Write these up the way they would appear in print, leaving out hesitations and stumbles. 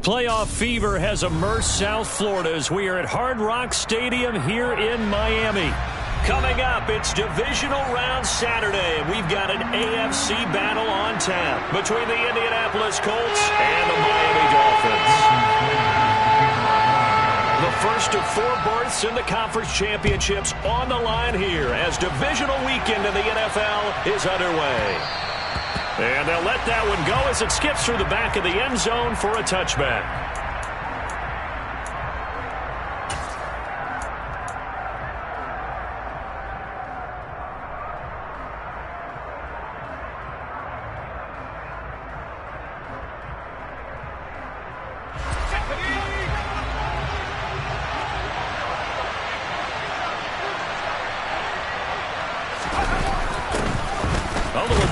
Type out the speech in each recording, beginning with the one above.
Playoff fever has immersed South Florida as we are at Hard Rock Stadium here in Miami. Coming up, it's divisional round Saturday, and we've got an AFC battle on tap between the Indianapolis Colts and the Miami Dolphins. The first of 4 berths in the conference championships on the line here as divisional weekend in the NFL is underway. And they'll let that one go as it skips through the back of the end zone for a touchback.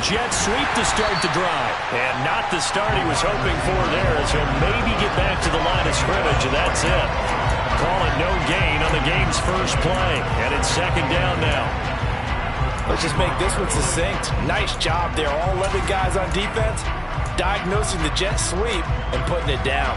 Jet sweep to start the drive. And not the start he was hoping for there as he'll maybe get back to the line of scrimmage, and that's it. Call it no gain on the game's first play. And it's second down now. Let's just make this one succinct. Nice job there. All 11 guys on defense diagnosing the jet sweep and putting it down.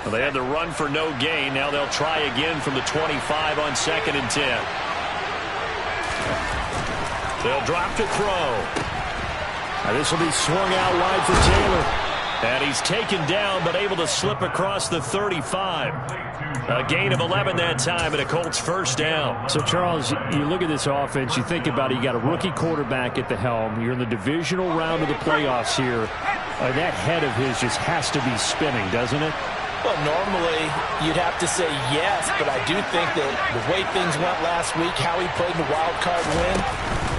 Well, they had the run for no gain. Now they'll try again from the 25 on 2nd and 10. They'll drop to throw. Now this will be swung out wide for Taylor. And he's taken down but able to slip across the 35. A gain of 11 that time and a Colts first down. So, Charles, you look at this offense, you think about it, you got a rookie quarterback at the helm. You're in the divisional round of the playoffs here. That head of his just has to be spinning, doesn't it? Well, normally you'd have to say yes, but I do think that the way things went last week, how he played the wild card win,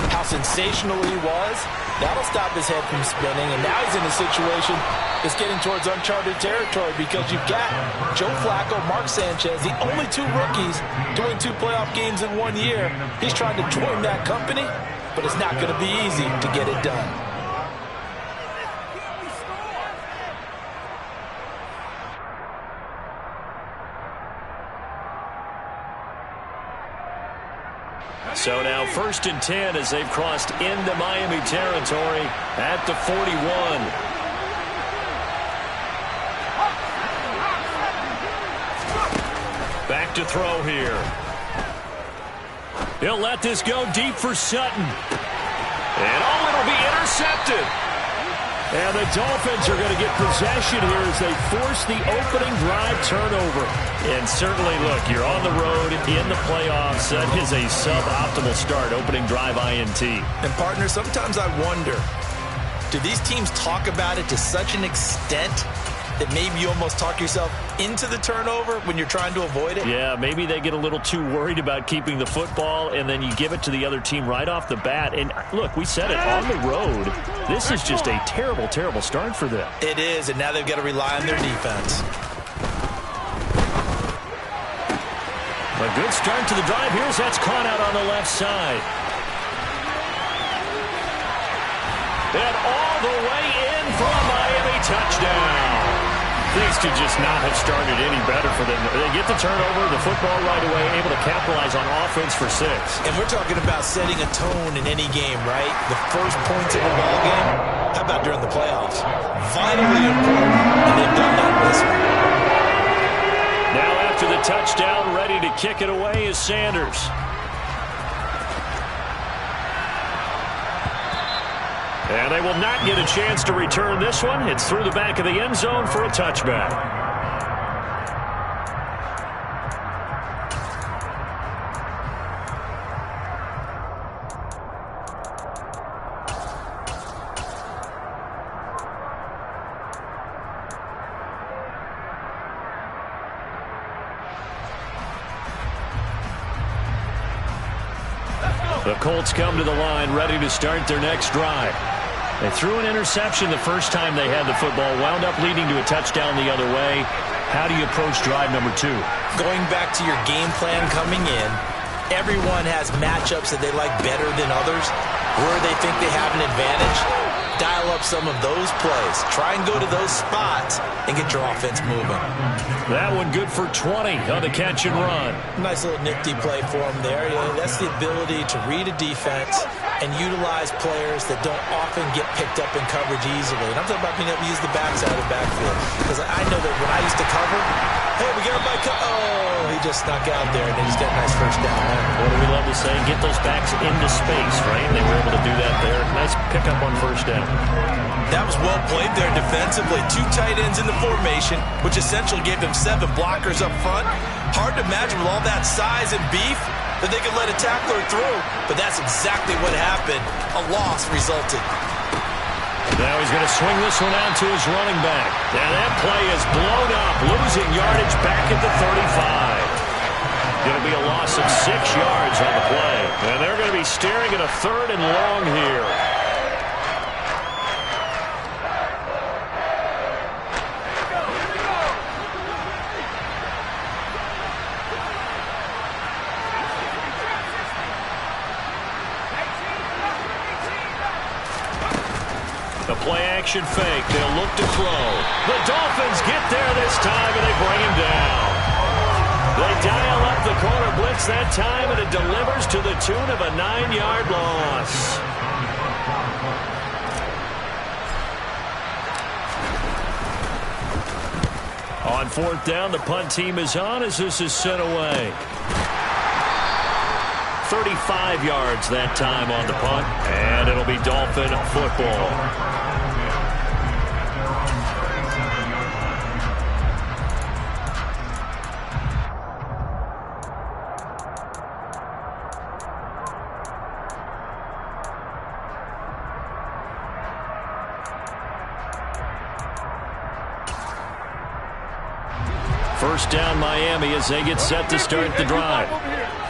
how sensational he was, that'll stop his head from spinning. And now he's in a situation that's getting towards uncharted territory because you've got Joe Flacco, Mark Sanchez, the only 2 rookies doing 2 playoff games in 1 year. He's trying to join that company, but it's not going to be easy to get it done. So now 1st and 10 as they've crossed into Miami territory at the 41. Back to throw here. He'll let this go deep for Sutton. And it'll be intercepted. And the Dolphins are going to get possession here as they force the opening drive turnover. And certainly, look, you're on the road in the playoffs. That is a suboptimal start, opening drive INT. And, partner, sometimes I wonder, do these teams talk about it to such an extent that maybe you almost talk yourself into the turnover when you're trying to avoid it? Yeah, maybe they get a little too worried about keeping the football, and then you give it to the other team right off the bat. And, look, we said it, on the road, this is just a terrible, terrible start for them. It is, and now they've got to rely on their defense. A good start to the drive. Here's that's caught out on the left side. And all the way in for a Miami touchdown. Things could just not have started any better for them. They get the turnover, the football right away, able to capitalize on offense for 6. And we're talking about setting a tone in any game, right? The first points of a ball game. How about during the playoffs? Vitally important, and they've done that in this one. Now after the touchdown, ready to kick it away is Sanders. And they will not get a chance to return this one. It's through the back of the end zone for a touchback. The Colts come to the line ready to start their next drive. They threw an interception the first time they had the football, wound up leading to a touchdown the other way. How do you approach drive number 2? Going back to your game plan coming in, everyone has matchups that they like better than others, where they think they have an advantage. dial up some of those plays. Try and go to those spots and get your offense moving. That one good for 20 on the catch and run. Nice little nifty play for him there. That's the ability to read a defense and utilize players that don't often get picked up in coverage easily. And I'm talking about being able to use the backside of the backfield. Because I know that when I used to cover, hey, we got my oh, he just snuck out there, and they just got a nice first down. What do we love to say? Get those backs into space, right? And they were able to do that there. Nice pickup on first down. That was well played there defensively. 2 tight ends in the formation, which essentially gave them 7 blockers up front. Hard to imagine with all that size and beef that they could let a tackler through, but that's exactly what happened. A loss resulted. Now he's going to swing this one out to his running back. And that play is blown up, losing yardage back at the 35. Going to be a loss of 6 yards on the play. And they're going to be staring at a 3rd and long here. The play-action fake. They'll look to throw. The Dolphins get there this time, and they bring him down. They dial up the corner blitz that time, and it delivers to the tune of a 9-yard loss. On 4th down, the punt team is on as this is sent away. 35 yards that time on the punt, and it'll be Dolphin football. First down, Miami, as they get set to start the drive.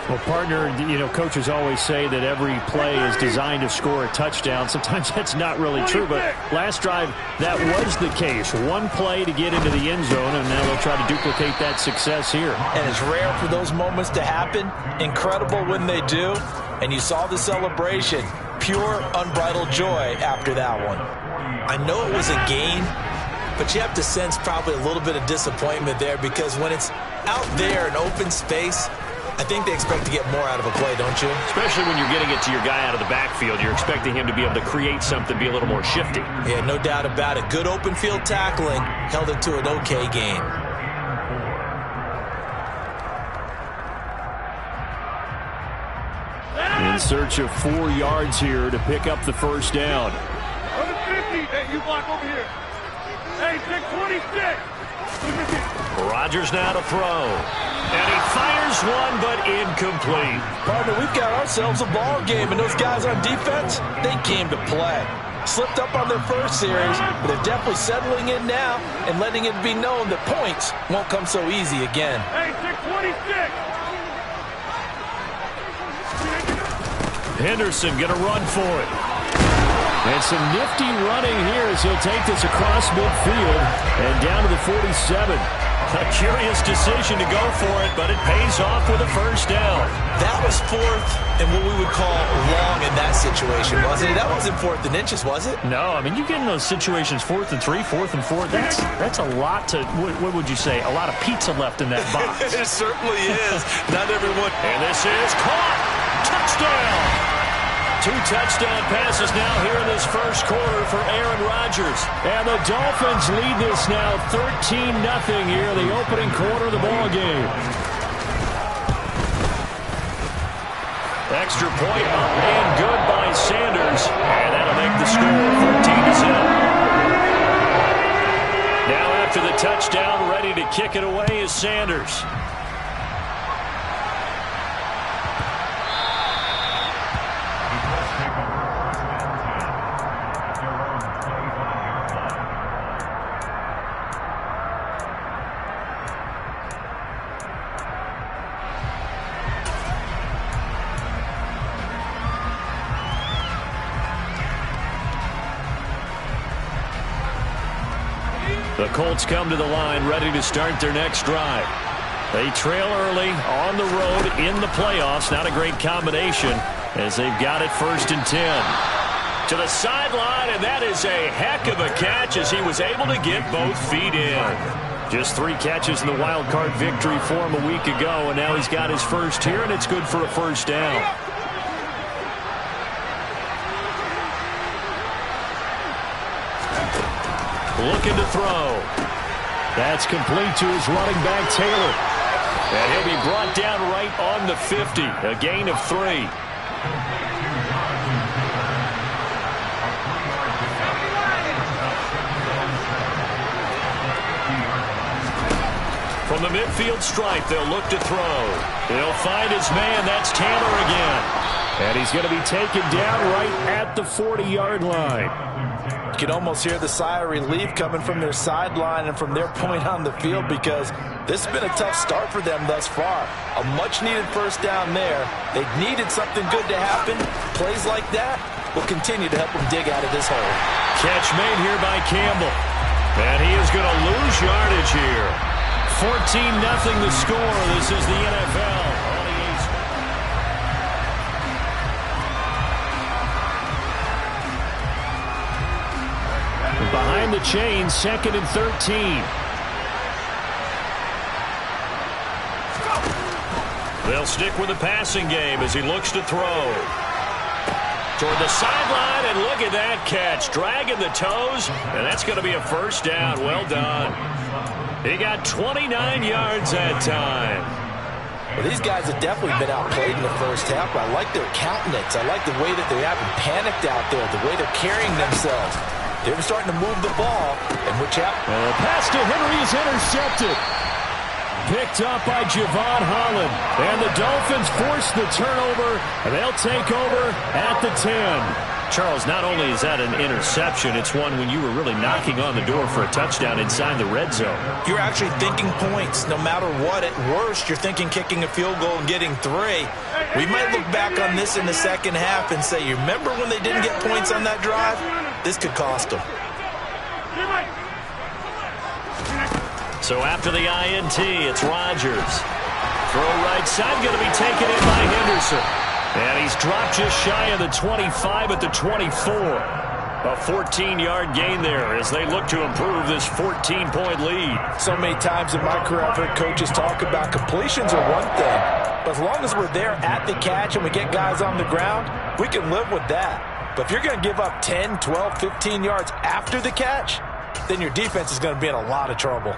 Well, partner, coaches always say that every play is designed to score a touchdown. Sometimes that's not really true, but last drive, that was the case. One play to get into the end zone, and now they'll try to duplicate that success here. And it's rare for those moments to happen. Incredible when they do. And you saw the celebration. Pure, unbridled joy after that one. I know it was a gain, but you have to sense probably a little bit of disappointment there, because when it's out there in open space, I think they expect to get more out of a play, don't you? Especially when you're getting it to your guy out of the backfield. You're expecting him to be able to create something, be a little more shifty. Yeah, no doubt about it. Good open field tackling held it to an okay gain. In search of 4 yards here to pick up the first down. 150, hey, you block over here. Hey, 626. Rodgers now to throw. And he fires one, but incomplete. Partner, we've got ourselves a ball game, and those guys on defense, they came to play. Slipped up on their first series, but they're definitely settling in now and letting it be known that points won't come so easy again. Hey, 626. Henderson going to run for it. And some nifty running here as he'll take this across midfield and down to the 47. A curious decision to go for it, but it pays off with a first down. That was 4th and what we would call long in that situation, wasn't it? That wasn't 4th and inches, was it? No, I mean, you get in those situations 4th and 3, 4th and 4. That's a lot to, what would you say, a lot of pizza left in that box. It certainly is. Not everyone. And this is caught. Touchdown. 2 touchdown passes now here in this first quarter for Aaron Rodgers. And the Dolphins lead this now 13-0 here in the opening quarter of the ball game. Extra point up and good by Sanders. And that'll make the score 14-0. Now after the touchdown, ready to kick it away is Sanders. The Colts come to the line, ready to start their next drive. They trail early on the road in the playoffs. Not a great combination as they've got it 1st and 10. To the sideline, and that is a heck of a catch as he was able to get both feet in. Just 3 catches in the wild card victory for him a week ago, and now he's got his first here, and it's good for a first down. Looking to throw. That's complete to his running back, Taylor. And he'll be brought down right on the 50, a gain of 3. From the midfield stripe, they'll look to throw. He'll find his man. That's Taylor again. And he's going to be taken down right at the 40-yard line. You can almost hear the sigh of relief coming from their sideline and from their point on the field, because this has been a tough start for them thus far. A much-needed first down there. They needed something good to happen. Plays like that will continue to help them dig out of this hole. Catch made here by Campbell. And he is going to lose yardage here. 14-0 the score. This is the NFL. Behind the chain, 2nd and 13. They'll stick with the passing game as he looks to throw. Toward the sideline, and look at that catch. Dragging the toes, and that's going to be a first down. Well done. He got 29 yards that time. Well, these guys have definitely been outplayed in the first half, but I like their countenance. I like the way that they haven't panicked out there, the way they're carrying themselves. They're starting to move the ball, and which happened? The pass to Henry is intercepted. Picked up by Javon Holland. And the Dolphins force the turnover, and they'll take over at the 10. Charles, not only is that an interception, it's one when you were really knocking on the door for a touchdown inside the red zone. You're actually thinking points. No matter what, at worst, you're thinking kicking a field goal and getting 3. We might look back on this in the second half and say, you remember when they didn't get points on that drive? This could cost them. So after the INT, it's Rodgers. Throw right side, going to be taken in by Henderson. And he's dropped just shy of the 25 at the 24. A 14-yard gain there as they look to improve this 14-point lead. So many times in my career, I've heard coaches talk about completions are one thing. But as long as we're there at the catch and we get guys on the ground, we can live with that. But if you're going to give up 10, 12, 15 yards after the catch, then your defense is going to be in a lot of trouble.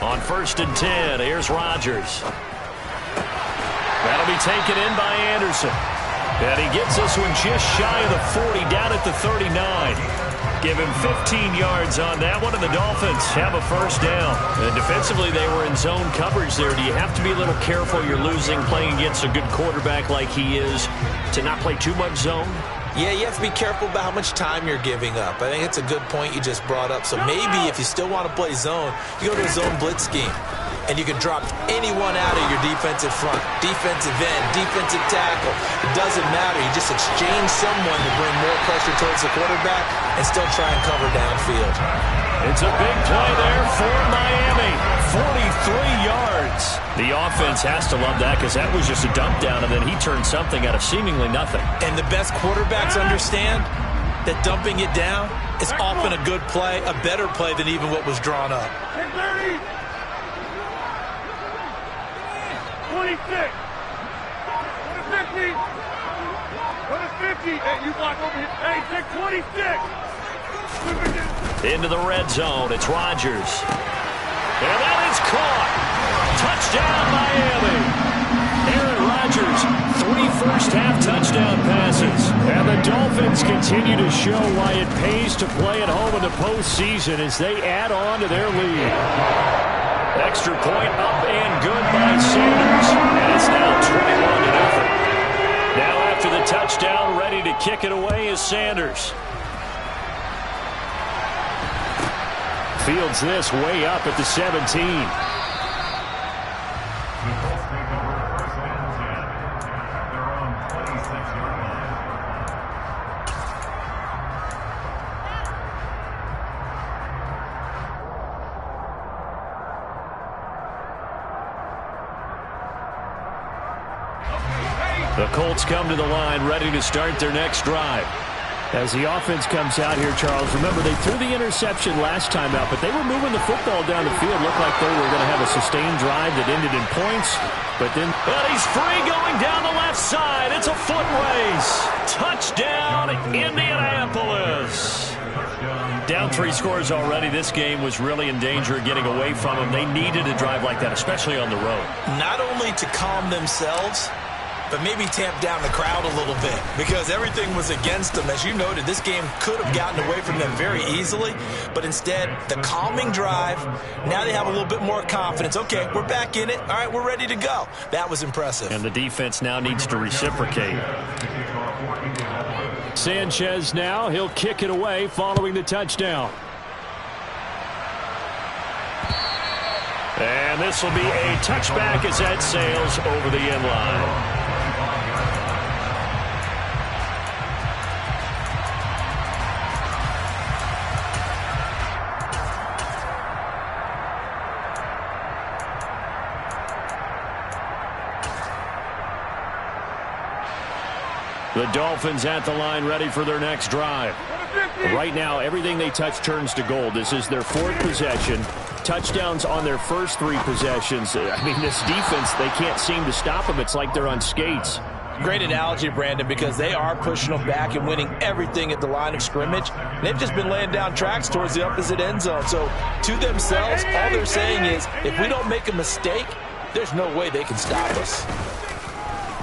On 1st and 10, here's Rodgers. That'll be taken in by Anderson. And he gets this one just shy of the 40, down at the 39. Give him 15 yards on that one, and the Dolphins have a first down. And defensively, they were in zone coverage there. Do you have to be a little careful? You're losing, playing against a good quarterback like he is, to not play too much zone? Yeah, you have to be careful about how much time you're giving up. I think it's a good point you just brought up. So maybe if you still want to play zone, you go to a zone blitz scheme. And you can drop anyone out of your defensive front, defensive end, defensive tackle. It doesn't matter. You just exchange someone to bring more pressure towards the quarterback and still try and cover downfield. It's a big play there for Miami. 43 yards. The offense has to love that because that was just a dump down, and then he turned something out of seemingly nothing. And the best quarterbacks understand that dumping it down is often a good play, a better play than even what was drawn up. 26. What a 50. What a 50. Hey, you block over here. Hey, take 26. Into the red zone. It's Rodgers. And that is caught. Touchdown, Miami. Aaron Rodgers, 3 first-half touchdown passes. And the Dolphins continue to show why it pays to play at home in the postseason as they add on to their lead. Extra point up and good by Sanders. And it's now 21-0. Now after the touchdown, ready to kick it away is Sanders. Fields this way up at the 17. The Colts come to the line, ready to start their next drive. As the offense comes out here, Charles, remember they threw the interception last time out, but they were moving the football down the field. Looked like they were going to have a sustained drive that ended in points. But then he's free going down the left side. It's a foot race. Touchdown, Indianapolis. Down 3 scores already. This game was really in danger of getting away from them. They needed a drive like that, especially on the road. Not only to calm themselves, but maybe tamp down the crowd a little bit because everything was against them. As you noted, this game could have gotten away from them very easily, but instead, the calming drive, now they have a little bit more confidence. Okay, we're back in it. All right, we're ready to go. That was impressive. And the defense now needs to reciprocate. Sanchez now, he'll kick it away following the touchdown. And this will be a touchback as that sails over the end line. The Dolphins at the line, ready for their next drive. Right now, everything they touch turns to gold. This is their 4th possession. Touchdowns on their first 3 possessions. I mean, this defense, they can't seem to stop them. It's like they're on skates. Great analogy, Brandon, because they are pushing them back and winning everything at the line of scrimmage. They've just been laying down tracks towards the opposite end zone. So, to themselves, all they're saying is, if we don't make a mistake, there's no way they can stop us.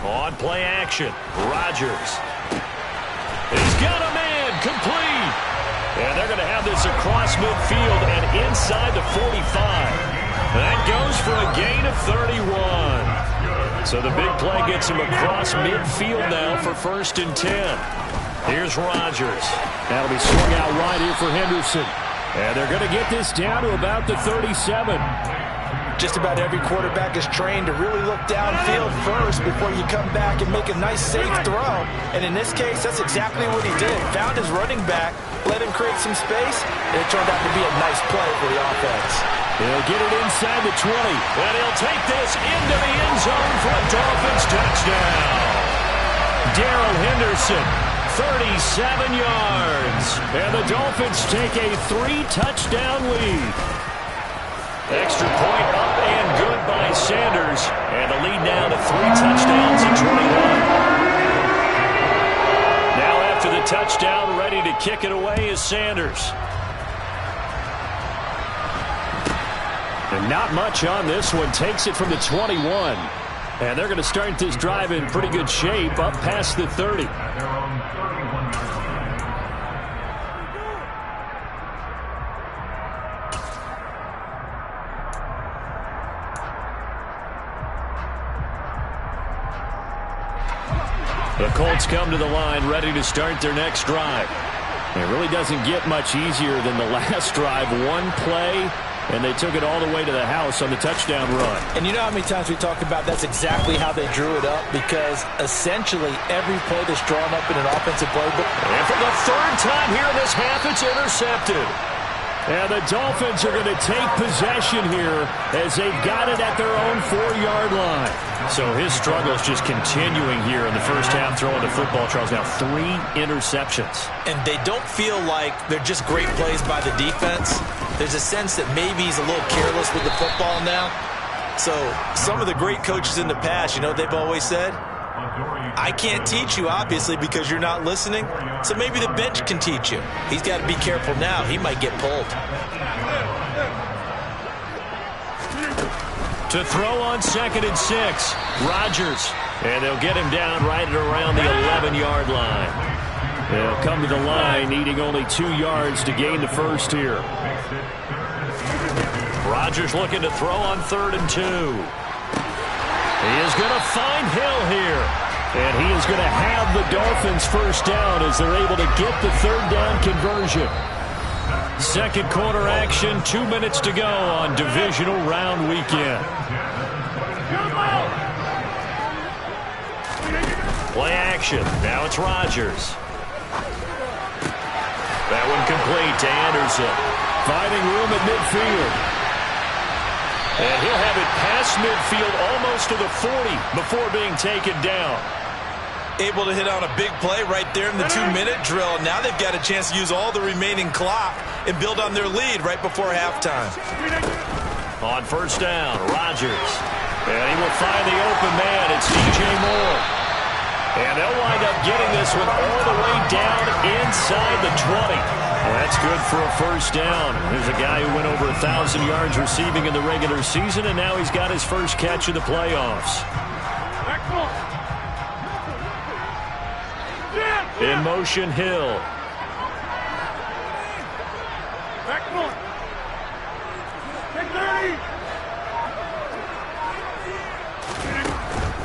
On play action, Rodgers. He's got a man, complete. And they're going to have this across midfield and inside the 45. That goes for a gain of 31. So the big play gets him across midfield now for 1st and 10. Here's Rodgers. That'll be swung out wide here for Henderson. And they're going to get this down to about the 37. Just about every quarterback is trained to really look downfield first before you come back and make a nice, safe throw. And in this case, that's exactly what he did. Found his running back, let him create some space, and it turned out to be a nice play for the offense. He'll get it inside the 20, and he'll take this into the end zone for a Dolphins touchdown. Darrell Henderson, 37 yards. And the Dolphins take a 3-touchdown lead. Extra point up and good by Sanders. And the lead now to 3 touchdowns and 21. Now after the touchdown, ready to kick it away is Sanders. And not much on this one. Takes it from the 21. And they're going to start this drive in pretty good shape up past the 30. The Colts come to the line, ready to start their next drive. It really doesn't get much easier than the last drive. One play, and they took it all the way to the house on the touchdown run. And you know how many times we talk about that's exactly how they drew it up, because essentially every play that's drawn up in an offensive playbook. And for the 3rd time here in this half, it's intercepted. And the Dolphins are going to take possession here as they've got it at their own 4-yard line. So his struggles just continuing here in the first half throwing the football, Charles. Now 3 interceptions. And they don't feel like they're just great plays by the defense. There's a sense that maybe he's a little careless with the football now. So some of the great coaches in the past, you know, they've always said, I can't teach you, obviously, because you're not listening. So maybe the bench can teach you. He's got to be careful now. He might get pulled. To throw on 2nd and 6, Rodgers. And they'll get him down right at around the 11-yard line. They'll come to the line needing only 2 yards to gain the first here. Rodgers looking to throw on 3rd and 2. He is going to find Hill here. And he is going to have the Dolphins first down as they're able to get the 3rd down conversion. Second quarter action, 2 minutes to go on divisional round weekend. Play action. Now it's Rodgers. That one complete to Anderson. Finding room at midfield. And he'll have it past midfield almost to the 40 before being taken down. able to hit on a big play right there in the 2-minute drill. Now they've got a chance to use all the remaining clock and build on their lead right before halftime. On first down, Rodgers. And he will find the open man. It's DJ Moore. And they'll wind up getting this one all the way down inside the 20. Well, that's good for a first down. There's a guy who went over 1,000 yards receiving in the regular season, and now he's got his first catch in the playoffs. In motion, Hill.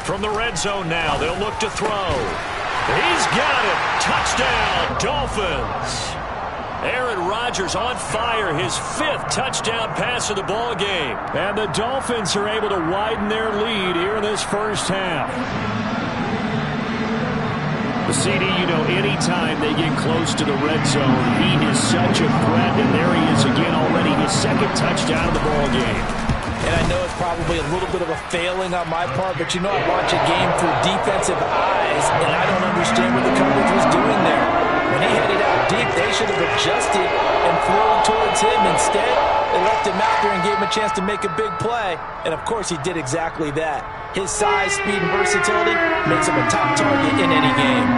From the red zone now, they'll look to throw. He's got it. Touchdown, Dolphins. Aaron Rodgers on fire, his 5th touchdown pass of the ball game. And the Dolphins are able to widen their lead here in this first half. The CD, you know, anytime they get close to the red zone, he is such a threat. And there he is again already, his 2nd touchdown of the ball game. And I know it's probably a little bit of a failing on my part, but you know I watch a game through defensive eyes, and I don't understand what the coverage was doing there. When he headed out deep, they should have adjusted and thrown towards him. Instead, they left him out there and gave him a chance to make a big play. And, of course, he did exactly that. His size, speed, and versatility makes him a top target in any game.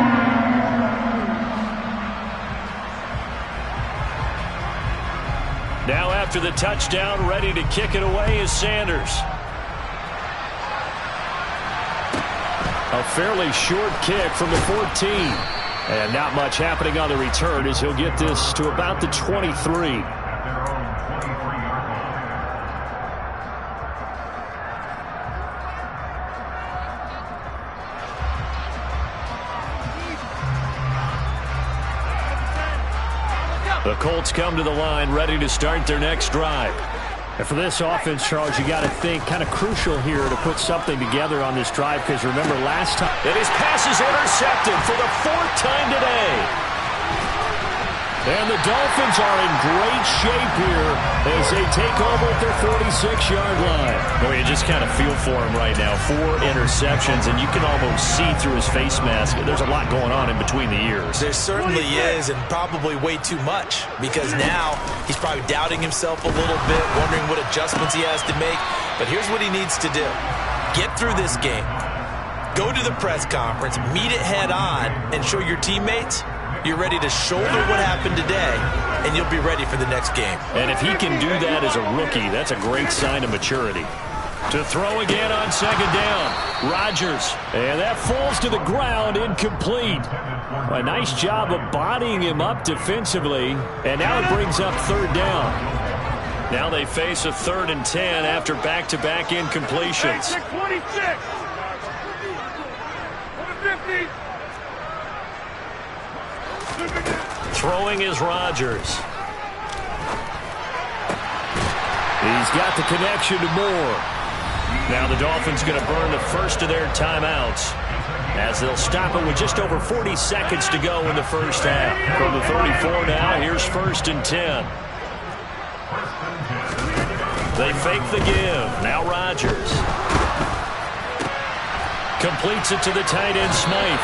Now after the touchdown, ready to kick it away is Sanders. A fairly short kick from the 14. And not much happening on the return as he'll get this to about the 23. The Colts come to the line ready to start their next drive. And for this offense, Charles, you got to think kind of crucial here to put something together on this drive, because remember last time. And his pass is intercepted for the 4th time today. And the Dolphins are in great shape here as they take over at their 46-yard line. Well, you just kind of feel for him right now. 4 interceptions, and you can almost see through his face mask. There's a lot going on in between the ears. There certainly is, and probably way too much, because now he's probably doubting himself a little bit, wondering what adjustments he has to make. But here's what he needs to do. Get through this game. Go to the press conference, meet it head on, and show your teammates you're ready to shoulder what happened today, and you'll be ready for the next game. And if he can do that as a rookie, that's a great sign of maturity. To throw again on 2nd down, Rodgers. And that falls to the ground, incomplete. A nice job of bodying him up defensively, and now it brings up 3rd down. Now they face a 3rd and 10 after back-to-back incompletions. 26. 50. Throwing is Rodgers. He's got the connection to Moore. Now the Dolphins going to burn the first of their timeouts as they'll stop it with just over 40 seconds to go in the first half. From the 34 now, here's 1st and 10. They fake the give. Now Rodgers. Completes it to the tight end, Smythe.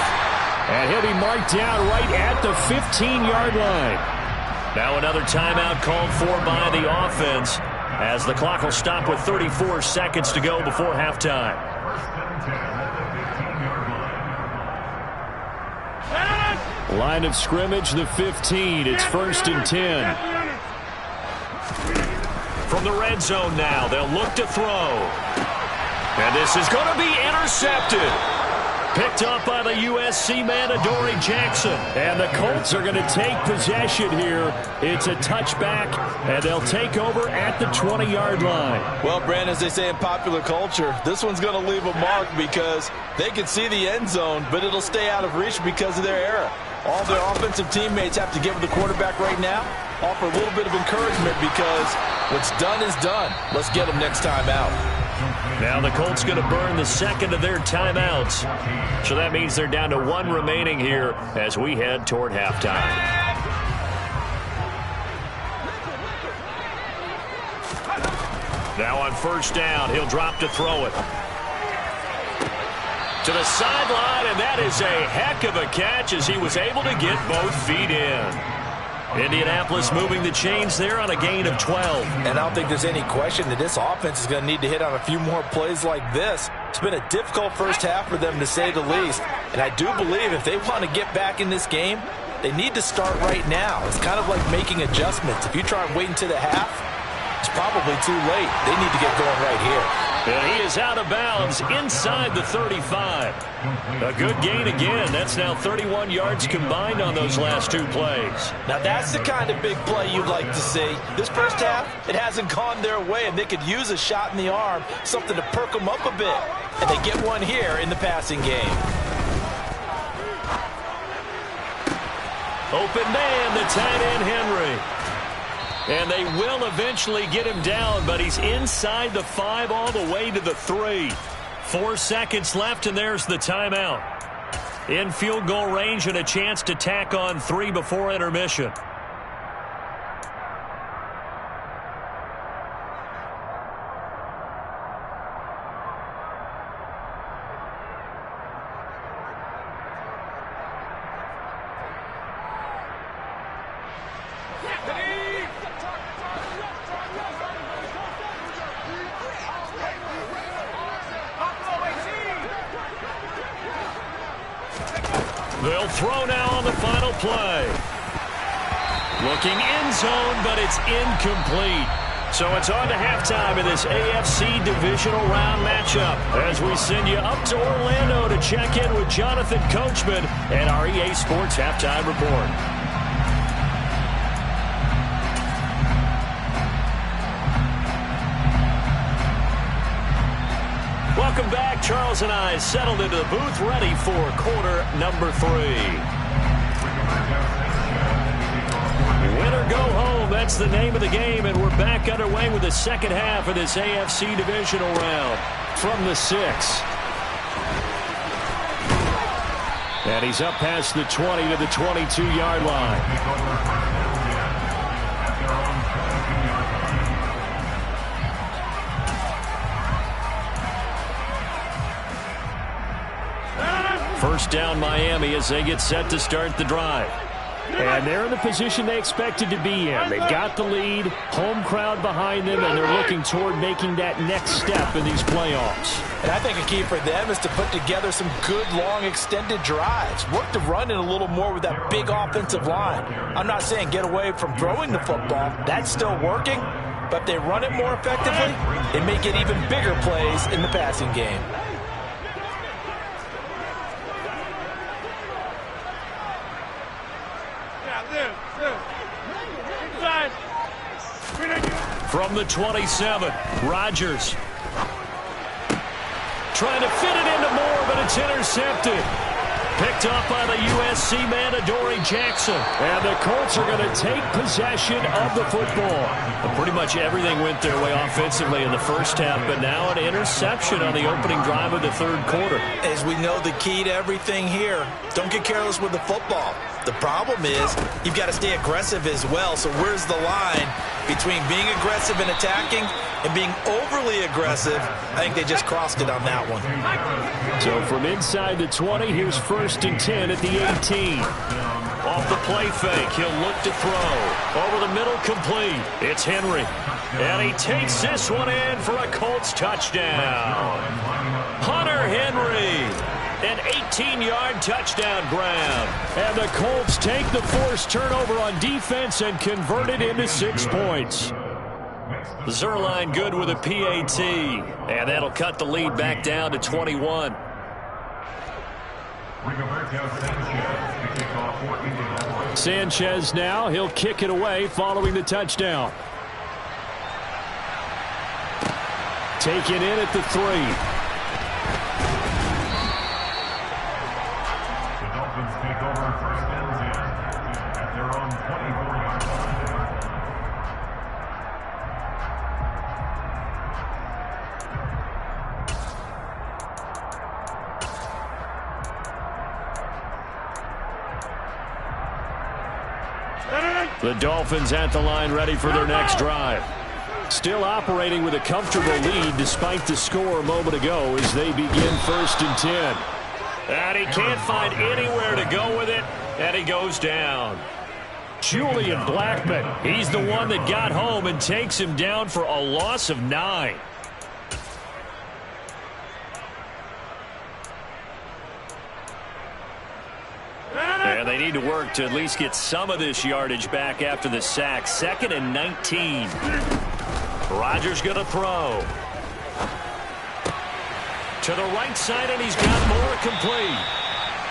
And he'll be marked down right at the 15-yard line. Now another timeout called for by the offense as the clock will stop with 34 seconds to go before halftime. Line of scrimmage, the 15. It's 1st and 10. From the red zone now, they'll look to throw. And this is going to be intercepted. Picked up by the USC man, Adoree Jackson. And the Colts are going to take possession here. It's a touchback, and they'll take over at the 20-yard line. Well, Brandon, as they say in popular culture, this one's going to leave a mark because they can see the end zone, but it'll stay out of reach because of their error. All their offensive teammates have to give the quarterback right now, offer a little bit of encouragement because what's done is done. Let's get them next time out. Now the Colts going to burn the 2nd of their timeouts. So that means they're down to 1 remaining here as we head toward halftime. Now on 1st down, he'll drop to throw it. To the sideline, and that is a heck of a catch as he was able to get both feet in. Indianapolis moving the chains there on a gain of 12. And I don't think there's any question that this offense is going to need to hit on a few more plays like this. It's been a difficult first half for them, to say the least. And I do believe if they want to get back in this game, they need to start right now. It's kind of like making adjustments. If you try and wait until the half, it's probably too late. They need to get going right here. And he is out of bounds inside the 35. A good gain again. That's now 31 yards combined on those last two plays. Now that's the kind of big play you'd like to see. This first half, it hasn't gone their way, and they could use a shot in the arm, something to perk them up a bit. And they get one here in the passing game. Open man, the tight end Henry. And they will eventually get him down, but he's inside the 5 all the way to the 3. 4 seconds left, and there's the timeout. In field goal range and a chance to tack on 3 before intermission. They'll throw now on the final play. Looking end zone, but it's incomplete. So it's on to halftime in this AFC divisional round matchup as we send you up to Orlando to check in with Jonathan Coachman and our EA Sports Halftime Report. Welcome back. Charles and I settled into the booth, ready for quarter number 3. Win or go home, that's the name of the game, and we're back underway with the second half of this AFC divisional round from the 6. And he's up past the 20 to the 22-yard line. First down Miami as they get set to start the drive. And they're in the position they expected to be in. They've got the lead, home crowd behind them, and they're looking toward making that next step in these playoffs. And I think a key for them is to put together some good, long, extended drives. Work the run in a little more with that big offensive line. I'm not saying get away from throwing the football. That's still working. But if they run it more effectively, they may get even bigger plays in the passing game. From the 27, Rodgers trying to fit it into Moore, but it's intercepted. Picked up by the USC man, Adoree Jackson. And the Colts are going to take possession of the football. And pretty much everything went their way offensively in the first half, but now an interception on the opening drive of the third quarter. As we know, the key to everything here, don't get careless with the football. The problem is you've got to stay aggressive as well. So where's the line between being aggressive and attacking and being overly aggressive? I think they just crossed it on that one. So from inside the 20, here's 1st and 10 at the 18. Off the play fake, he'll look to throw. Over the middle, complete. It's Henry. And he takes this one in for a Colts touchdown. Hunter Henry. An 18-yard touchdown grab. And the Colts take the forced turnover on defense and convert it into 6 points. Zuerlein good with a PAT. And that'll cut the lead back down to 21. Sanchez now. He'll kick it away following the touchdown. Taken in at the 3. The Dolphins at the line ready for their next drive. Still operating with a comfortable lead despite the score a moment ago as they begin 1st and 10. And he can't find anywhere to go with it, and he goes down. Julian Blackmon, he's the one that got home and takes him down for a loss of 9. And they need to work to at least get some of this yardage back after the sack. 2nd and 19. Rodgers going to throw. To the right side, and he's got more complete.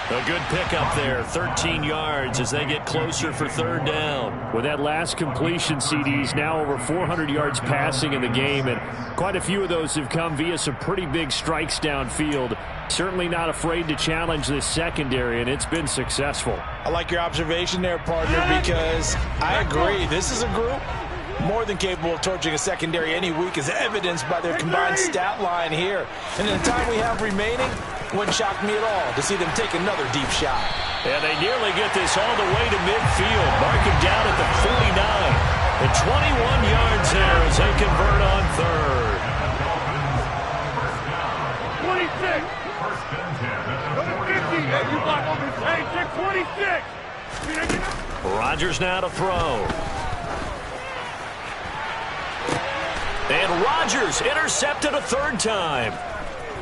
A good pickup there, 13 yards as they get closer for 3rd down. With that last completion, CD's now over 400 yards passing in the game, and quite a few of those have come via some pretty big strikes downfield. Certainly not afraid to challenge this secondary, and it's been successful. I like your observation there, partner, because I agree. This is a group more than capable of torching a secondary any week, as evidenced by their combined stat line here. And in the time we have remaining, wouldn't shock me at all to see them take another deep shot. And they nearly get this all the way to midfield. Mark him down at the 49. And 21 yards there as they convert on 3rd. 26. Go to 50. Hey, you block over. Hey, check 26. Rodgers now to throw. And Rodgers intercepted a 3rd time.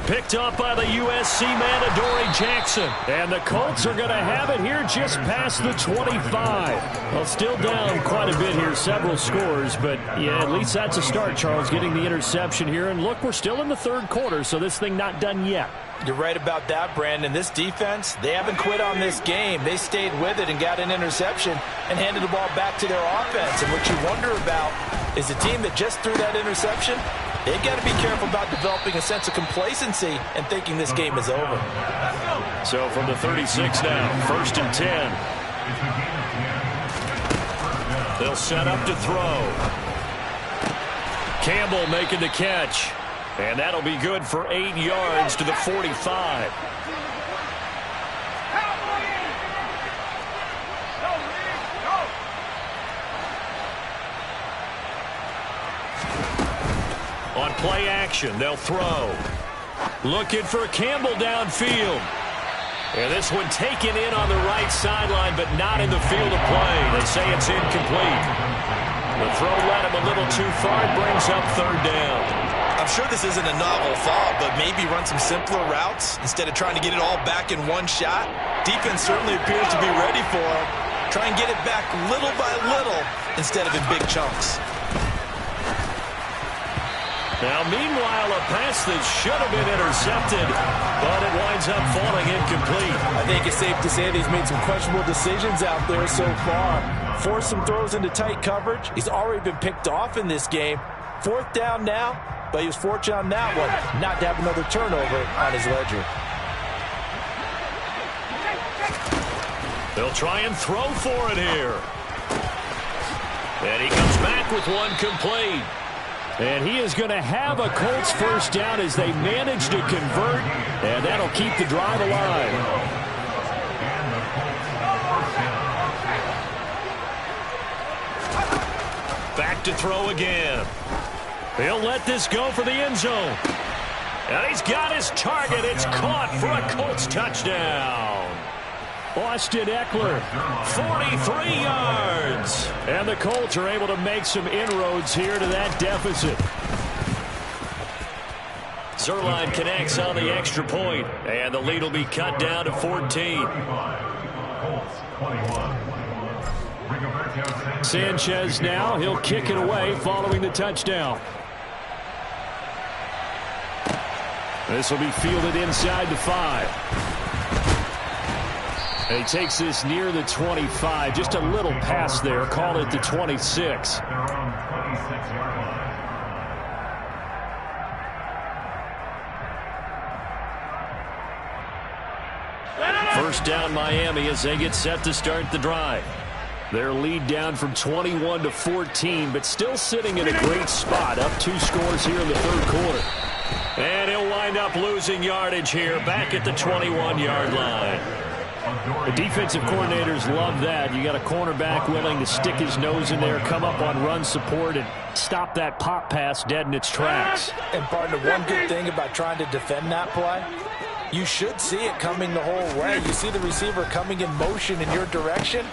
Picked up by the USC man, Adoree Jackson. And the Colts are going to have it here just past the 25. Well, still down quite a bit here, several scores. But, yeah, at least that's a start, Charles, getting the interception here. And, look, we're still in the 3rd quarter, so this thing not done yet. You're right about that, Brandon. This defense, they haven't quit on this game. They stayed with it and got an interception and handed the ball back to their offense. And what you wonder about is the team that just threw that interception, they've got to be careful about developing a sense of complacency and thinking this game is over. So from the 36 now, 1st and 10. They'll set up to throw. Campbell making the catch. And that'll be good for 8 yards to the 45. On play action, they'll throw. Looking for Campbell downfield. And this one taken in on the right sideline, but not in the field of play. They say it's incomplete. The throw led him a little too far. It brings up 3rd down. I'm sure this isn't a novel thought, but maybe run some simpler routes instead of trying to get it all back in one shot. Defense certainly appears to be ready for him. Try and get it back little by little instead of in big chunks. Now, meanwhile, a pass that should have been intercepted, but it winds up falling incomplete. I think it's safe to say that he's made some questionable decisions out there so far. Forced some throws into tight coverage. He's already been picked off in this game. 4th down now, but he was fortunate on that one not to have another turnover on his ledger. They'll try and throw for it here. And he comes back with one complete. And he is going to have a Colts 1st down as they manage to convert, and that'll keep the drive alive. Back to throw again. He'll let this go for the end zone. And he's got his target. It's caught for a Colts touchdown. Austin Eckler, 43 yards. And the Colts are able to make some inroads here to that deficit. Zuerlein connects on the extra point, and the lead will be cut down to 14. Sanchez now, he'll kick it away following the touchdown. This will be fielded inside the 5. And he takes this near the 25. Just a little pass there. Call it the 26. First down Miami as they get set to start the drive. Their lead down from 21 to 14, but still sitting in a great spot. Up 2 scores here in the 3rd quarter. And he'll wind up losing yardage here back at the 21-yard line. The defensive coordinators love that. You got a cornerback willing to stick his nose in there, come up on run support, and stop that pop pass dead in its tracks. And partner, one good thing about trying to defend that play, you should see it coming the whole way. You see the receiver coming in motion in your direction.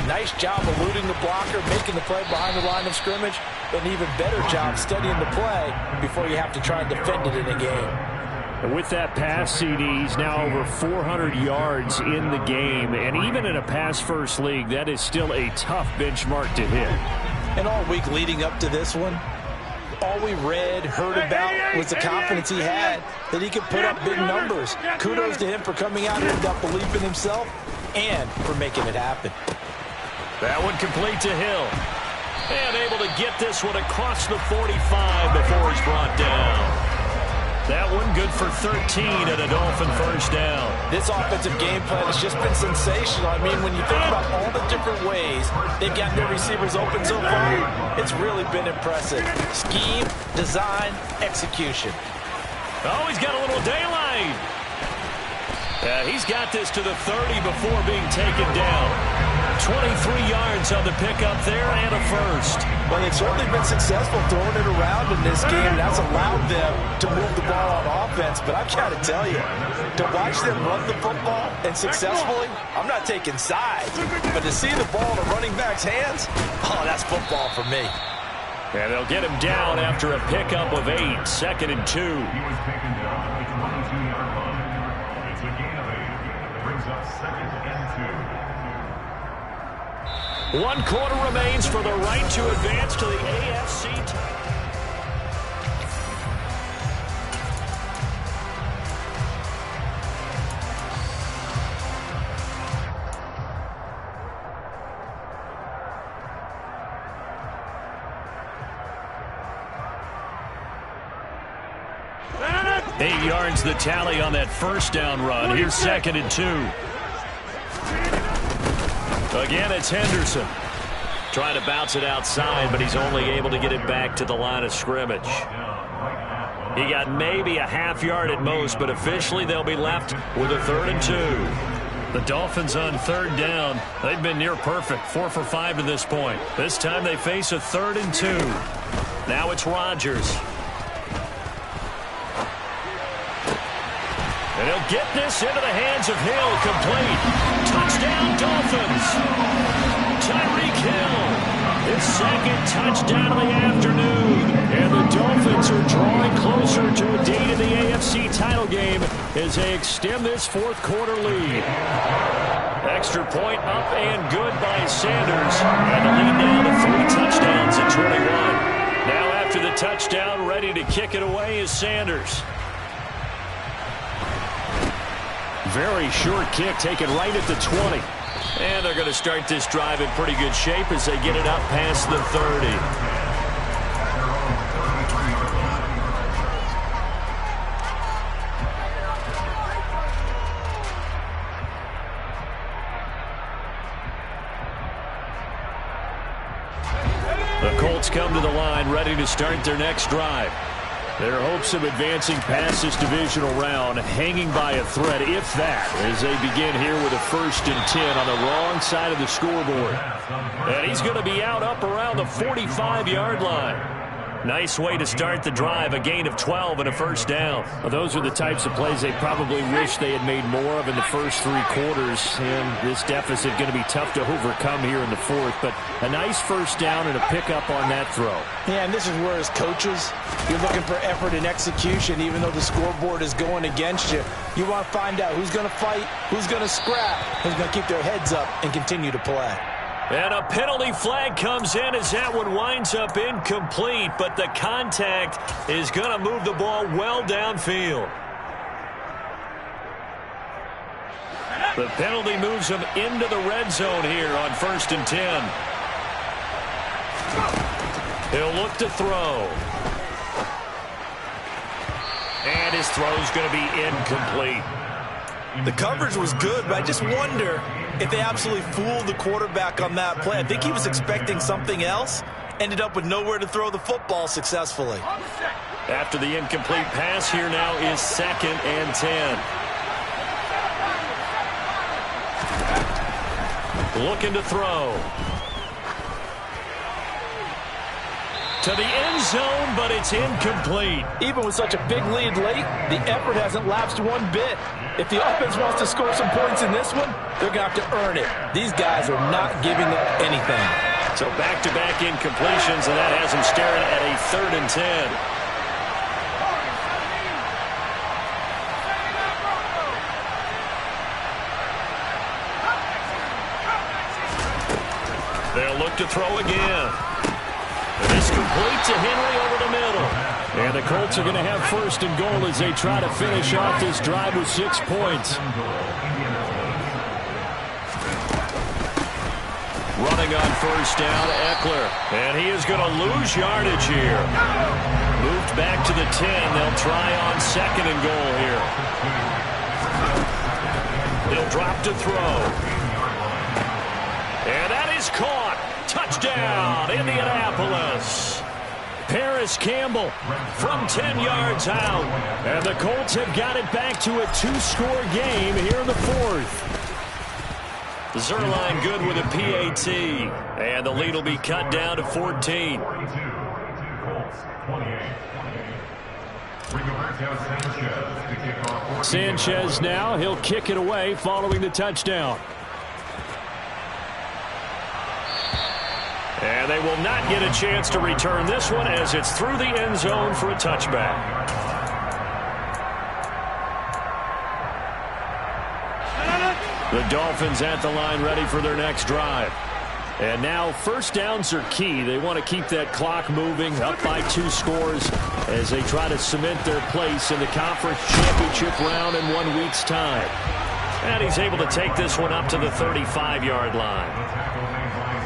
Nice job eluding the blocker, making the play behind the line of scrimmage. But an even better job studying the play before you have to try and defend it in a game. And with that pass, CD, he's now over 400 yards in the game. And even in a pass-first league, that is still a tough benchmark to hit. And all week leading up to this one, all we read, heard about was the confidence he had that he could put up big numbers. Kudos to him for coming out here and got belief in himself and for making it happen. That one complete to Hill. And able to get this one across the 45 before he's brought down. That one good for 13 and a Dolphin first down. This offensive game plan has just been sensational. I mean, when you think about all the different ways they've gotten their receivers open so far, it's really been impressive. Scheme, design, execution. Oh, he's got a little daylight. He's got this to the 30 before being taken down. 23 yards on the pickup there and a first. Well, they've certainly been successful throwing it around in this game. That's allowed them to move the ball on offense. But I've got to tell you, to watch them run the football and successfully, I'm not taking sides. But to see the ball in a running back's hands, oh, that's football for me. And they'll get him down after a pickup of 8, 2nd and 2. He was taken down at the 22-yard line. It's a gain of 8. Brings up 2nd and 2. 1 quarter remains for the right to advance to the AFC title. Eight yards the tally on that first down run. Here's 2nd and 2. Again, it's Henderson. Trying to bounce it outside, but he's only able to get it back to the line of scrimmage. He got maybe a half yard at most, but officially they'll be left with a 3rd and 2. The Dolphins on 3rd down. They've been near perfect, 4 for 5 to this point. This time they face a 3rd and 2. Now it's Rodgers. And he'll get this into the hands of Hill, complete. Touchdown, Dolphins. Tyreek Hill, his 2nd touchdown of the afternoon. And the Dolphins are drawing closer to a date in the AFC title game as they extend this 4th quarter lead. Extra point up and good by Sanders. And the lead now to 3 touchdowns at 21. Now after the touchdown, ready to kick it away is Sanders. Very short kick, taken right at the 20. And they're going to start this drive in pretty good shape as they get it up past the 30. The Colts come to the line, ready to start their next drive. Their hopes of advancing past this divisional round hanging by a thread, if that, as they begin here with a 1st and 10 on the wrong side of the scoreboard. And he's going to be out up around the 45-yard line. Nice way to start the drive, a gain of 12 and a first down. Well, those are the types of plays they probably wish they had made more of in the first 3 quarters. And this deficit going to be tough to overcome here in the 4th. But a nice first down and a pickup on that throw. Yeah, and this is where, as coaches, you're looking for effort and execution, even though the scoreboard is going against you. You want to find out who's going to fight, who's going to scrap, who's going to keep their heads up and continue to play. And a penalty flag comes in as that one winds up incomplete, but the contact is going to move the ball well downfield. The penalty moves him into the red zone here on 1st and 10. He'll look to throw. And his throw's going to be incomplete. The coverage was good, but I just wonder if they absolutely fooled the quarterback on that play. I think he was expecting something else. Ended up with nowhere to throw the football successfully. After the incomplete pass, here now is 2nd and 10. looking to throw. To the end zone, but it's incomplete. Even with such a big lead late, the effort hasn't lapsed one bit. If the offense wants to score some points in this one, they're going to have to earn it. These guys are not giving up anything. So back-to-back incompletions, and that has them staring at a 3rd and 10. They'll look to throw again. This complete to Henry over the middle. And the Colts are going to have 1st and goal as they try to finish off this drive with 6 points. Running on 1st down, Eckler. And he is going to lose yardage here. Moved back to the 10. They'll try on 2nd and goal here. They'll drop to throw. And that is caught. Touchdown, Indianapolis. Paris Campbell from 10 yards out. And the Colts have got it back to a 2-score game here in the 4th. Zerline good with a PAT. And the lead will be cut down to 14. Sanchez now. He'll kick it away following the touchdown. And they will not get a chance to return this one as it's through the end zone for a touchback. The Dolphins at the line ready for their next drive. And now 1st downs are key. They want to keep that clock moving up by 2 scores as they try to cement their place in the conference championship round in 1 week's time. And he's able to take this one up to the 35-yard line.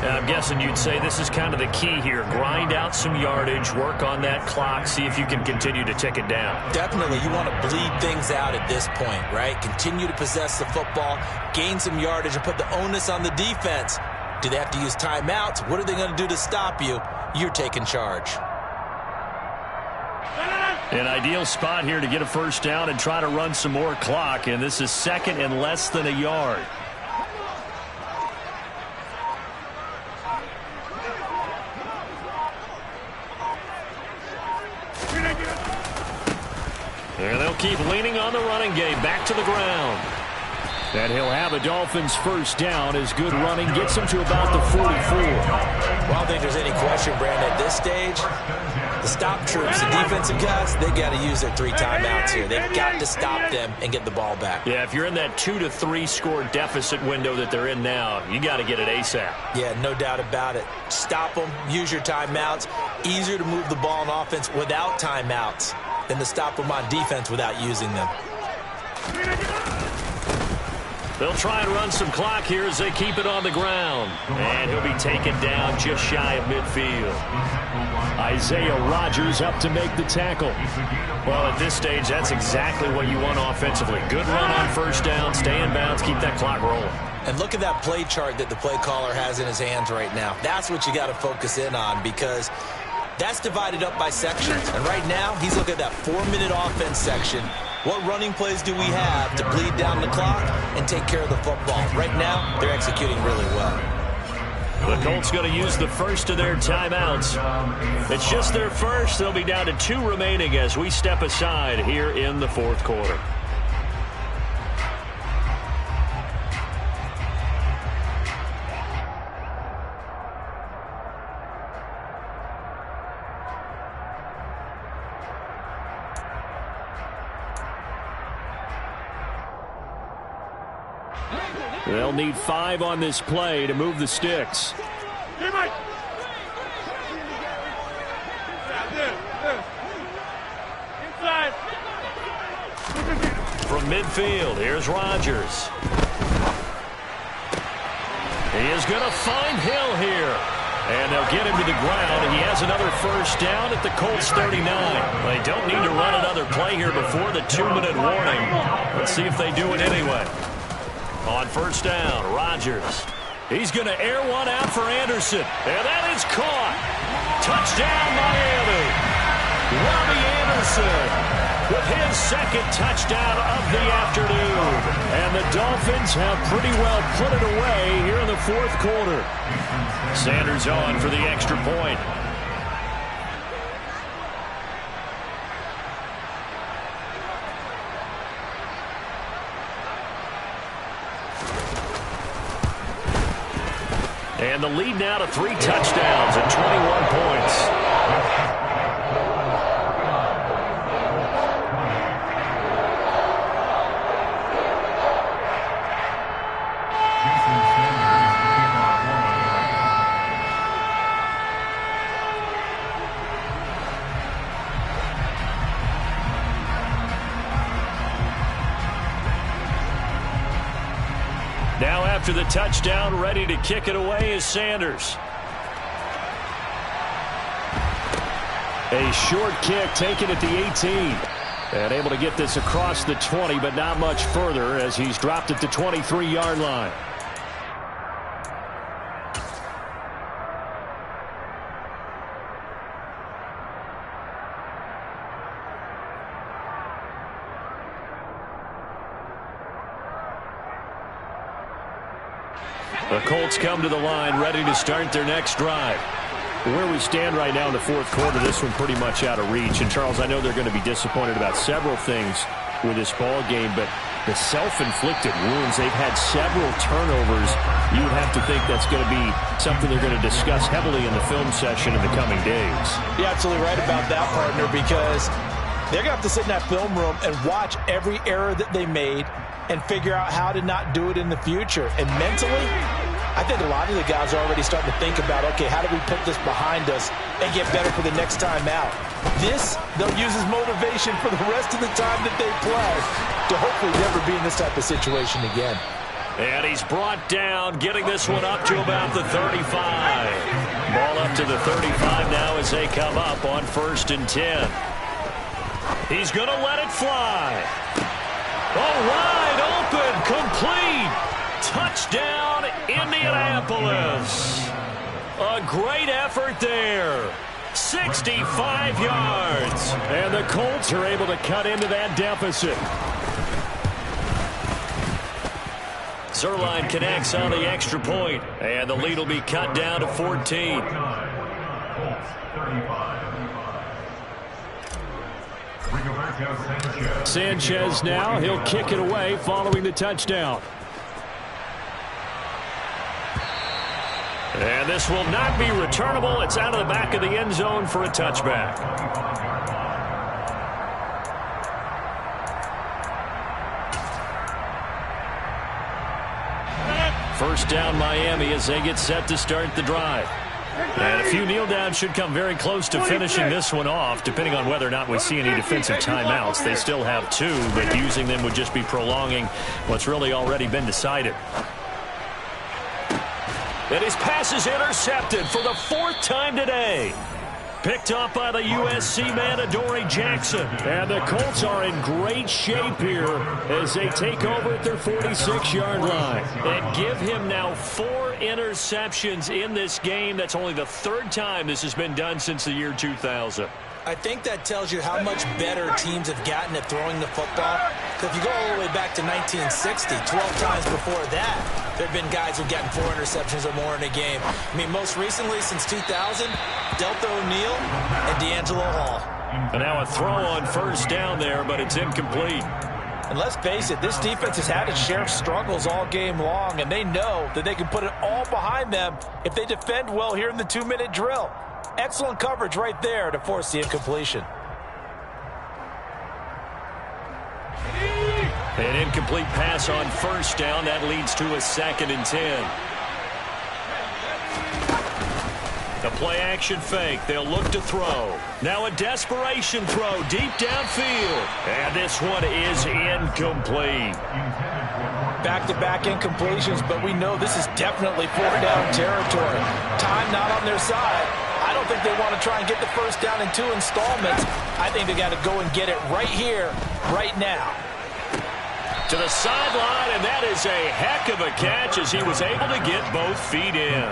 I'm guessing you'd say this is kind of the key here. Grind out some yardage, work on that clock, see if you can continue to tick it down. Definitely. You want to bleed things out at this point, right? Continue to possess the football, gain some yardage, and put the onus on the defense. Do they have to use timeouts? What are they going to do to stop you? You're taking charge. An ideal spot here to get a 1st down and try to run some more clock, and this is 2nd and less than a yard. And they'll keep leaning on the running game. Back to the ground. And he'll have a Dolphins 1st down as good running gets him to about the 44. Well, I don't think there's any question, Brandon, at this stage. The stop troops, the defensive guys, they got to use their 3 timeouts here. They've got to stop them and get the ball back. Yeah, if you're in that 2 to 3 score deficit window that they're in now, you got to get it ASAP. Yeah, no doubt about it. Stop them, use your timeouts. Easier to move the ball on offense without timeouts than to stop them on defense without using them. They'll try and run some clock here as they keep it on the ground. And he'll be taken down just shy of midfield. Isaiah Rodgers up to make the tackle. Well, at this stage, that's exactly what you want offensively. Good run on 1st down, stay in bounds, keep that clock rolling. And look at that play chart that the play caller has in his hands right now. That's what you got to focus in on because that's divided up by sections. And right now, he's looking at that 4-minute offense section. What running plays do we have to bleed down the clock and take care of the football? Right now, they're executing really well. The Colts going to use the 1st of their timeouts. It's just their 1st. They'll be down to 2 remaining as we step aside here in the 4th quarter. They'll need 5 on this play to move the sticks. From midfield, here's Rodgers. He is going to find Hill here. And they'll get him to the ground. He has another 1st down at the Colts 39. They don't need to run another play here before the 2-minute warning. Let's see if they do it anyway. On 1st down, Rodgers. He's going to air one out for Anderson. And that is caught. Touchdown, Miami. Robbie Anderson with his second touchdown of the afternoon. And the Dolphins have pretty well put it away here in the fourth quarter. Sanders on for the extra point. And the lead now to 3 touchdowns and 21 points. Now after the touchdown, ready to kick it away is Sanders. A short kick taken at the 18. And able to get this across the 20, but not much further as he's dropped at the 23-yard line. The Colts come to the line, ready to start their next drive. Where we stand right now in the fourth quarter, this one pretty much out of reach. And, Charles, I know they're going to be disappointed about several things with this ball game, but the self-inflicted wounds, they've had several turnovers. You would have to think that's going to be something they're going to discuss heavily in the film session in the coming days. You're absolutely right about that, partner, because they're going to have to sit in that film room and watch every error that they made and figure out how to not do it in the future. And mentally, I think a lot of the guys are already starting to think about, okay, how do we put this behind us and get better for the next time out? This, they'll use as motivation for the rest of the time that they play to hopefully never be in this type of situation again. And he's brought down, getting this one up to about the 35. Ball up to the 35 now as they come up on 1st and 10. He's going to let it fly. Oh, wide open, complete. Touchdown, Indianapolis. A great effort there. 65 yards. And the Colts are able to cut into that deficit. Zuerlein connects on the extra point, and the lead will be cut down to 14. Sanchez now, he'll kick it away following the touchdown. And this will not be returnable. It's out of the back of the end zone for a touchback. First down Miami as they get set to start the drive. And a few kneel downs should come very close to finishing this one off, depending on whether or not we see any defensive timeouts. They still have 2, but using them would just be prolonging what's really already been decided. And his pass is intercepted for the 4th time today. Picked up by the USC man, Adoree Jackson. And the Colts are in great shape here as they take over at their 46-yard line. And give him now 4 interceptions in this game. That's only the 3rd time this has been done since the year 2000. I think that tells you how much better teams have gotten at throwing the football. If you go all the way back to 1960, 12 times before that, there have been guys who've gotten 4 interceptions or more in a game. I mean, most recently, since 2000, Delta O'Neal and D'Angelo Hall. And now a throw on first down there, but it's incomplete. And let's face it, this defense has had its share of struggles all game long, and they know that they can put it all behind them if they defend well here in the 2-minute drill. Excellent coverage right there to force the incompletion. An incomplete pass on first down. That leads to a 2nd and 10. The play-action fake. They'll look to throw. Now a desperation throw deep downfield. And this one is incomplete. Back-to-back incompletions, but we know this is definitely 4th down territory. Time not on their side. I don't think they want to try and get the first down in 2 installments. I think they got to go and get it right here, right now. to the sideline, and that is a heck of a catch as he was able to get both feet in.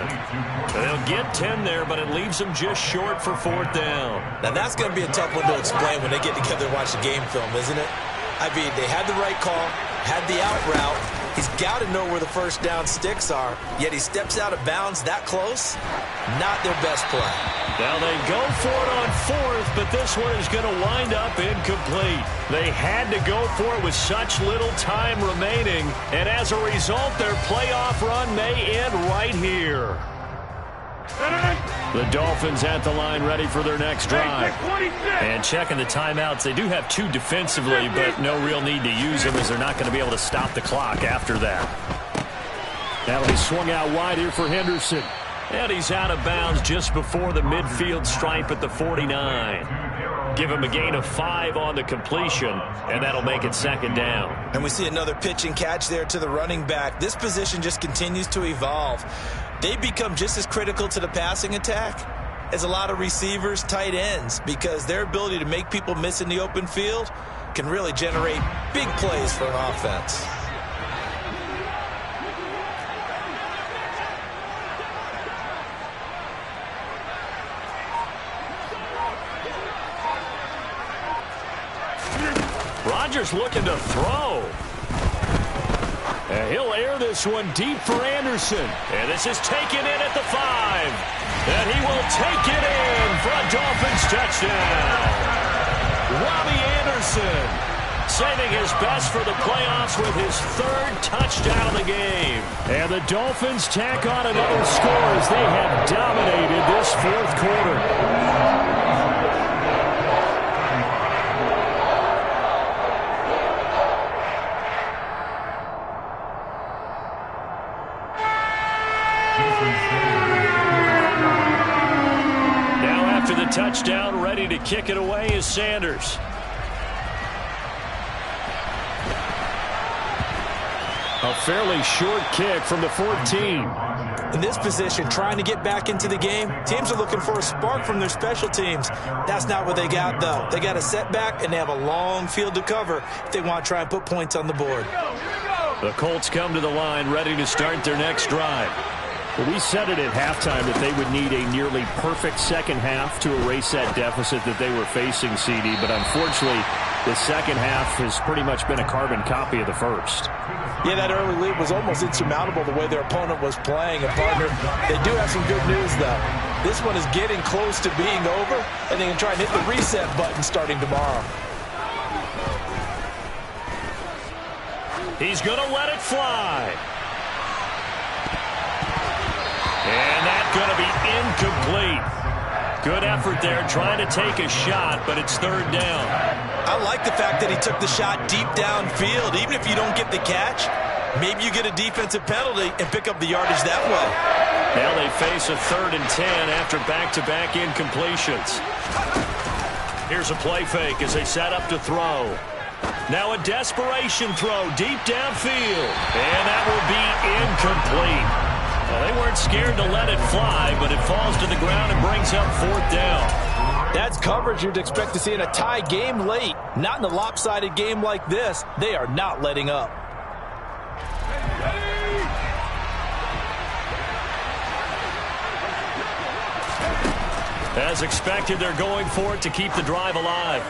They'll get 10 there, but it leaves them just short for 4th down. Now, that's going to be a tough one to explain when they get together and watch the game film, isn't it? I mean, they had the right call, had the out route. He's got to know where the first down sticks are, yet he steps out of bounds that close. Not their best play. Now they go for it on 4th, but this one is going to wind up incomplete. They had to go for it with such little time remaining, and as a result, their playoff run may end right here. The Dolphins at the line ready for their next drive. And checking the timeouts, they do have 2 defensively, but no real need to use them as they're not going to be able to stop the clock after that. That'll be swung out wide here for Henderson. And he's out of bounds just before the midfield stripe at the 49. Give him a gain of 5 on the completion, and that'll make it 2nd down. And we see another pitch and catch there to the running back. This position just continues to evolve. They become just as critical to the passing attack as a lot of receivers, tight ends, because their ability to make people miss in the open field can really generate big plays for an offense. Rodgers looking to throw. And he'll air this one deep for Anderson. And this is taken in at the 5. And he will take it in for a Dolphins touchdown. Robbie Anderson saving his best for the playoffs with his 3rd touchdown of the game. And the Dolphins tack on another score as they have dominated this 4th quarter. Touchdown, ready to kick it away is Sanders. A fairly short kick from the 14. In this position, trying to get back into the game, teams are looking for a spark from their special teams. That's not what they got, though. They got a setback, and they have a long field to cover if they want to try and put points on the board. The Colts come to the line, ready to start their next drive. Well, we said it at halftime that they would need a nearly perfect second half to erase that deficit that they were facing, CD. But unfortunately, the second half has pretty much been a carbon copy of the first. Yeah, that early lead was almost insurmountable the way their opponent was playing. And, partner, they do have some good news, though. This one is getting close to being over, and they can try and hit the reset button starting tomorrow. He's going to let it fly. And that's going to be incomplete. Good effort there trying to take a shot, but it's 3rd down. I like the fact that he took the shot deep downfield. Even if you don't get the catch, maybe you get a defensive penalty and pick up the yardage that way. Now they face a 3rd and 10 after back-to-back incompletions. Here's a play fake as they set up to throw. Now a desperation throw deep downfield. And that will be incomplete. Well, they weren't scared to let it fly, but it falls to the ground and brings up 4th down. That's coverage you'd expect to see in a tie game late. Not in a lopsided game like this. They are not letting up. As expected, they're going for it to keep the drive alive.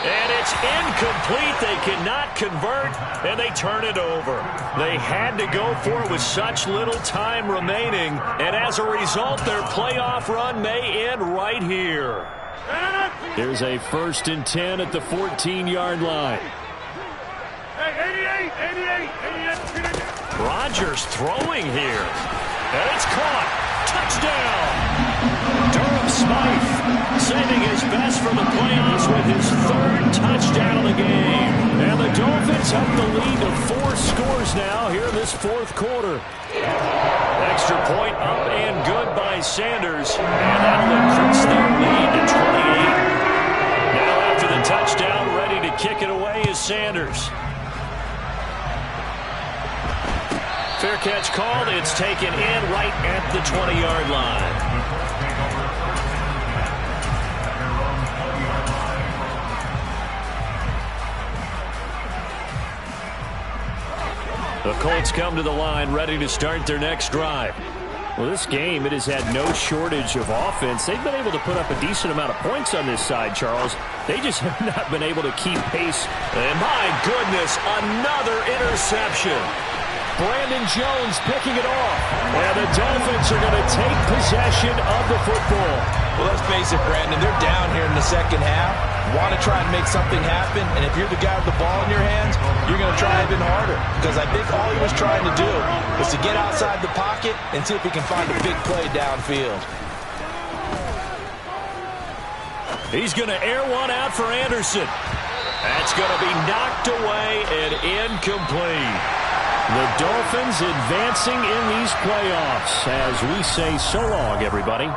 And it's incomplete. They cannot convert, and they turn it over. They had to go for it with such little time remaining, and as a result, their playoff run may end right here. There's a 1st and 10 at the 14-yard line. Hey, 88. Rodgers throwing here. And it's caught. Touchdown. Durham Smythe saving his best for the playoffs with his 3rd touchdown of the game. And the Dolphins up the lead to 4 scores now here in this 4th quarter. Extra point up and good by Sanders. And that'll increase their lead to 28. Now after the touchdown, ready to kick it away is Sanders. Fair catch called. It's taken in right at the 20-yard line. The Colts come to the line ready to start their next drive. Well, this game, it has had no shortage of offense. They've been able to put up a decent amount of points on this side, Charles. They just have not been able to keep pace. And my goodness, another interception. Brandon Jones picking it off. And the Dolphins are going to take possession of the football. Well, let's face it, Brandon, they're down here in the second half. Want to try and make something happen, and if you're the guy with the ball in your hands, you're going to try even harder. Because I think all he was trying to do was to get outside the pocket and see if he can find a big play downfield. He's going to air one out for Anderson. That's going to be knocked away and incomplete. The Dolphins advancing in these playoffs as we say so long, everybody.